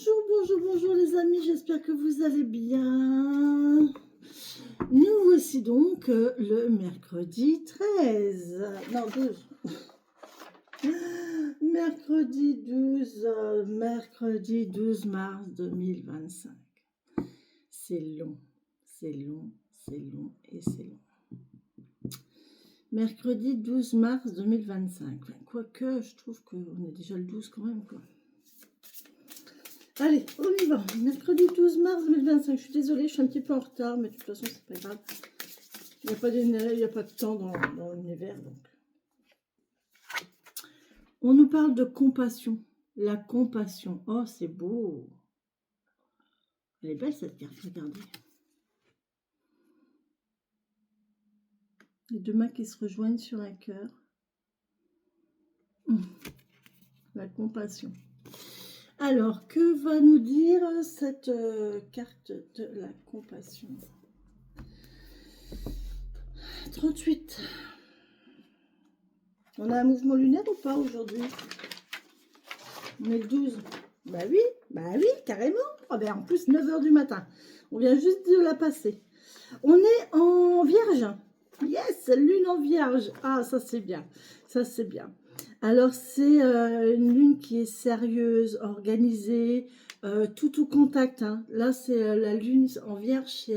Bonjour les amis, j'espère que vous allez bien. Nous voici donc le mercredi 13, non 12. Mercredi 12 mars 2025. C'est long et c'est long. Mercredi 12 mars 2025. Quoique, je trouve qu'on est déjà le 12 quand même, quoi. Allez, on y va. Mercredi 12 mars 2025. Je suis désolée, je suis un petit peu en retard, mais de toute façon, c'est pas grave. Il n'y a pas de temps dans l'univers. Donc. On nous parle de compassion. La compassion. Oh, c'est beau. Elle est belle, cette carte. Regardez. Les deux mains qui se rejoignent sur un cœur. La compassion. Alors, que va nous dire cette carte de la compassion? 38. On a un mouvement lunaire ou pas aujourd'hui? On est le 12. Bah oui, carrément. Oh ben en plus, 9 h du matin. On vient juste de la passer. On est en vierge. Yes, lune en vierge. Ah, ça c'est bien. Ça c'est bien. Alors, c'est une lune qui est sérieuse, organisée, tout au contact. Hein. Là, c'est la lune en vierge,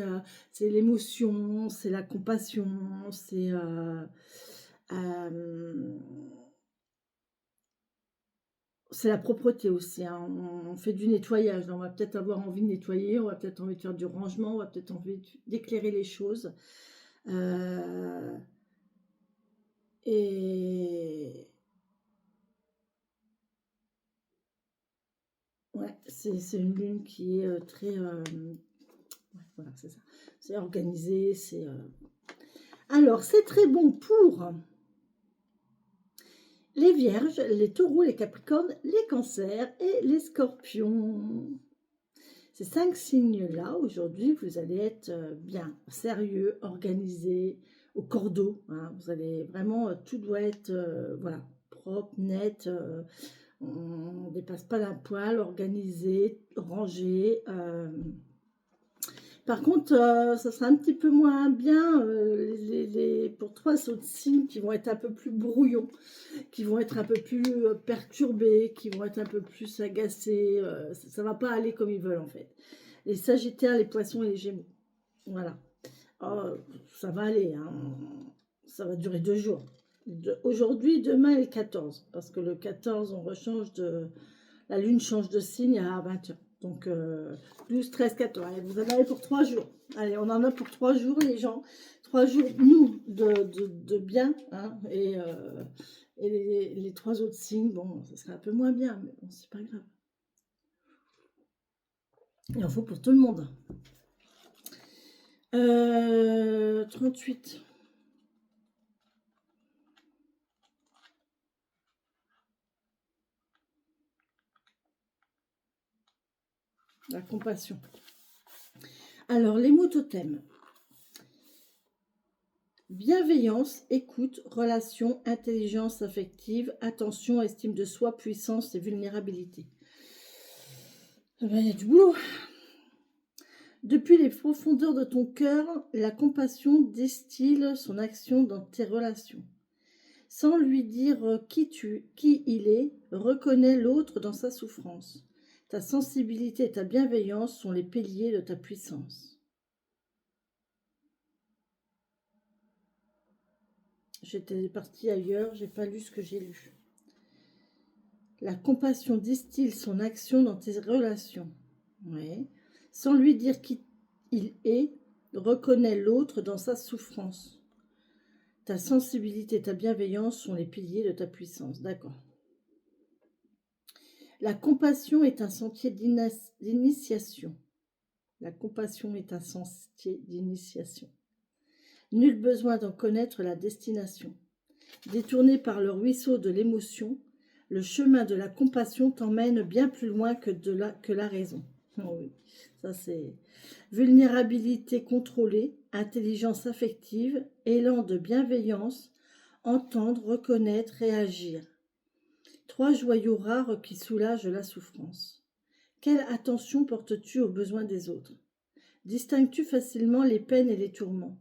c'est l'émotion, c'est la compassion, c'est la propreté aussi. Hein. On fait du nettoyage. On va peut-être avoir envie de nettoyer, on va peut-être envie de faire du rangement, on va peut-être envie d'éclairer les choses. Et... Ouais, c'est une lune qui est très... ouais, voilà, c'est ça. C'est organisé, c'est... Alors, c'est très bon pour les vierges, les taureaux, les capricornes, les cancers et les scorpions. Ces 5 signes-là, aujourd'hui, vous allez être bien sérieux, organisé, au cordeau. Hein. Vous allez vraiment, tout doit être voilà, propre, net. On ne dépasse pas d'un poil, organisé, rangé. Par contre, ça sera un petit peu moins bien pour 3 autres signes qui vont être un peu plus brouillons, qui vont être un peu plus perturbés, qui vont être un peu plus agacés. Ça ne va pas aller comme ils veulent en fait. Les Sagittaires, les Poissons et les Gémeaux. Voilà. Oh, ça va aller. Hein. Ça va durer 2 jours. Aujourd'hui, demain et le 14. Parce que le 14, on rechange de... La Lune change de signe à 20 h. Donc, 12, 13, 14. Allez, vous en avez pour 3 jours. Allez, on en a pour 3 jours, les gens. 3 jours, nous, de bien. Hein, et les 3 autres signes, bon, ça serait un peu moins bien. Mais bon, c'est pas grave. Il en faut pour tout le monde. 38. La compassion. Alors, les mots totems. Bienveillance, écoute, relation, intelligence affective, attention, estime de soi, puissance et vulnérabilité. Il y a du boulot. Depuis les profondeurs de ton cœur, la compassion distille son action dans tes relations. Sans lui dire qui il est, reconnais l'autre dans sa souffrance. Ta sensibilité et ta bienveillance sont les piliers de ta puissance. J'étais partie ailleurs, j'ai pas lu ce que j'ai lu. La compassion distille son action dans tes relations. Ouais. Sans lui dire qui il est, reconnais l'autre dans sa souffrance. Ta sensibilité et ta bienveillance sont les piliers de ta puissance. D'accord. La compassion est un sentier d'initiation. La compassion est un sentier d'initiation. Nul besoin d'en connaître la destination. Détourné par le ruisseau de l'émotion, le chemin de la compassion t'emmène bien plus loin que la raison. Oh oui, ça c'est vulnérabilité contrôlée, intelligence affective, élan de bienveillance, entendre, reconnaître, réagir. 3 joyaux rares qui soulagent la souffrance. Quelle attention portes-tu aux besoins des autres? Distingues-tu facilement les peines et les tourments?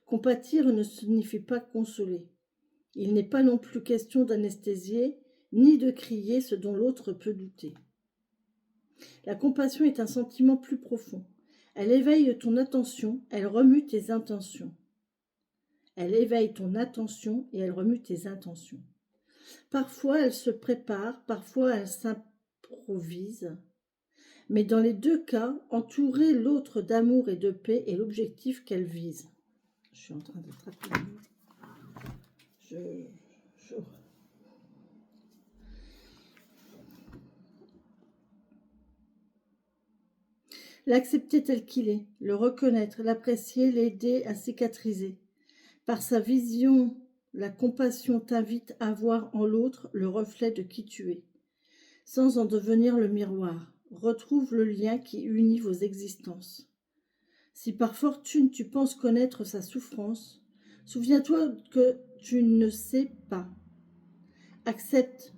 Compatir ne signifie pas consoler. Il n'est pas non plus question d'anesthésier, ni de crier ce dont l'autre peut douter. La compassion est un sentiment plus profond. Elle éveille ton attention, elle remue tes intentions. Elle éveille ton attention et elle remue tes intentions. Parfois, elle se prépare, parfois, elle s'improvise. Mais dans les deux cas, entourer l'autre d'amour et de paix est l'objectif qu'elle vise. Je suis en train de trapper le mot. L'accepter tel qu'il est, le reconnaître, l'apprécier, l'aider à cicatriser. Par sa vision, la compassion t'invite à voir en l'autre le reflet de qui tu es, sans en devenir le miroir. Retrouve le lien qui unit vos existences. Si par fortune tu penses connaître sa souffrance, souviens-toi que tu ne sais pas. Accepte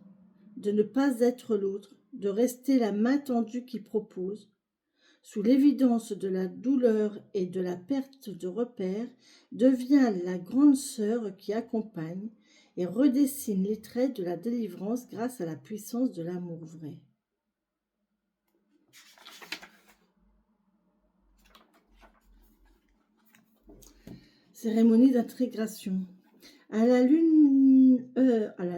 de ne pas être l'autre, de rester la main tendue qui propose. Sous l'évidence de la douleur et de la perte de repères, deviens la grande sœur qui accompagne et redessine les traits de la délivrance grâce à la puissance de l'amour vrai. Cérémonie d'intégration. À la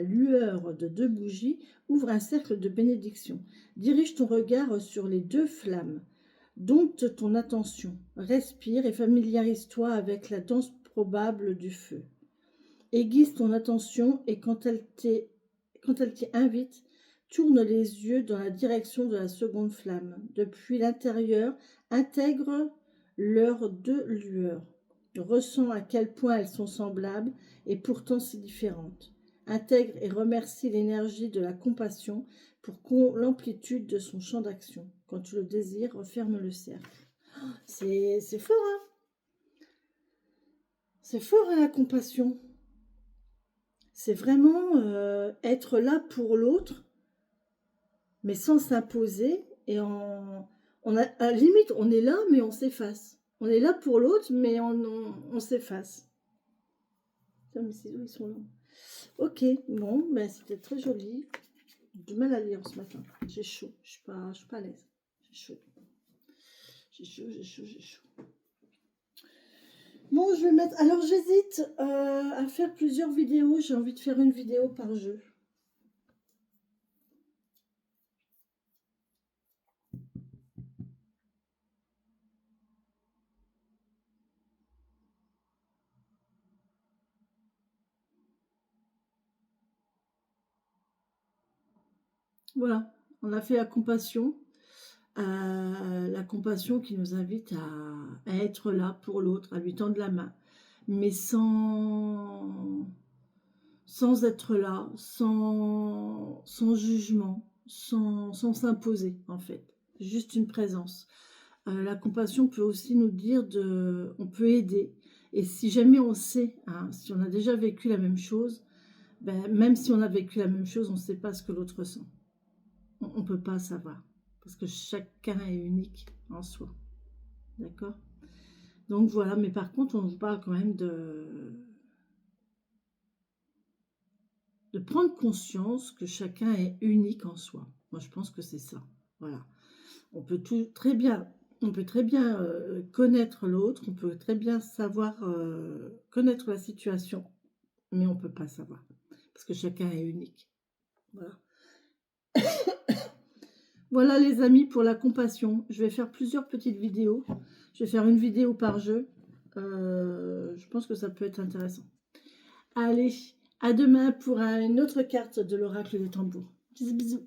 lueur de 2 bougies, ouvre un cercle de bénédiction. Dirige ton regard sur les 2 flammes. Dompte ton attention, respire et familiarise-toi avec la danse probable du feu. Aiguise ton attention et quand elle t'y invite, tourne les yeux dans la direction de la seconde flamme. Depuis l'intérieur, intègre leurs 2 lueurs. Ressens à quel point elles sont semblables et pourtant si différentes. Intègre et remercie l'énergie de la compassion pour l'amplitude de son champ d'action. Quand tu le désires, referme le cercle. C'est fort, hein? C'est fort, hein, la compassion. C'est vraiment être là pour l'autre, mais sans s'imposer. Et à la limite, on est là, mais on s'efface. On est là pour l'autre, mais on s'efface. Mes ciseaux, ils sont longs. Ok, bon, ben, c'était très joli. J'ai du mal à lire ce matin. J'ai chaud. Je suis pas à l'aise. J'ai chaud. J'ai chaud. Bon, je vais mettre... Alors, j'hésite à faire plusieurs vidéos. J'ai envie de faire une vidéo par jeu. Voilà, on a fait la compassion qui nous invite à être là pour l'autre, à lui tendre la main, mais sans être là, sans jugement, sans s'imposer en fait, juste une présence. La compassion peut aussi nous dire on peut aider, et si jamais on sait, hein, si on a déjà vécu la même chose, ben, même si on a vécu la même chose, on ne sait pas ce que l'autre ressent. On ne peut pas savoir, parce que chacun est unique en soi. D'accord? Donc voilà, mais par contre, on vous parle quand même de prendre conscience que chacun est unique en soi. Moi, je pense que c'est ça. Voilà. On peut très bien connaître l'autre, on peut très bien savoir connaître la situation, mais on ne peut pas savoir, parce que chacun est unique. Voilà. Voilà les amis pour la compassion. Je vais faire plusieurs petites vidéos. Je vais faire une vidéo par jeu. Je pense que ça peut être intéressant. Allez, à demain pour une autre carte de l'oracle des tambours. Bisous, bisous.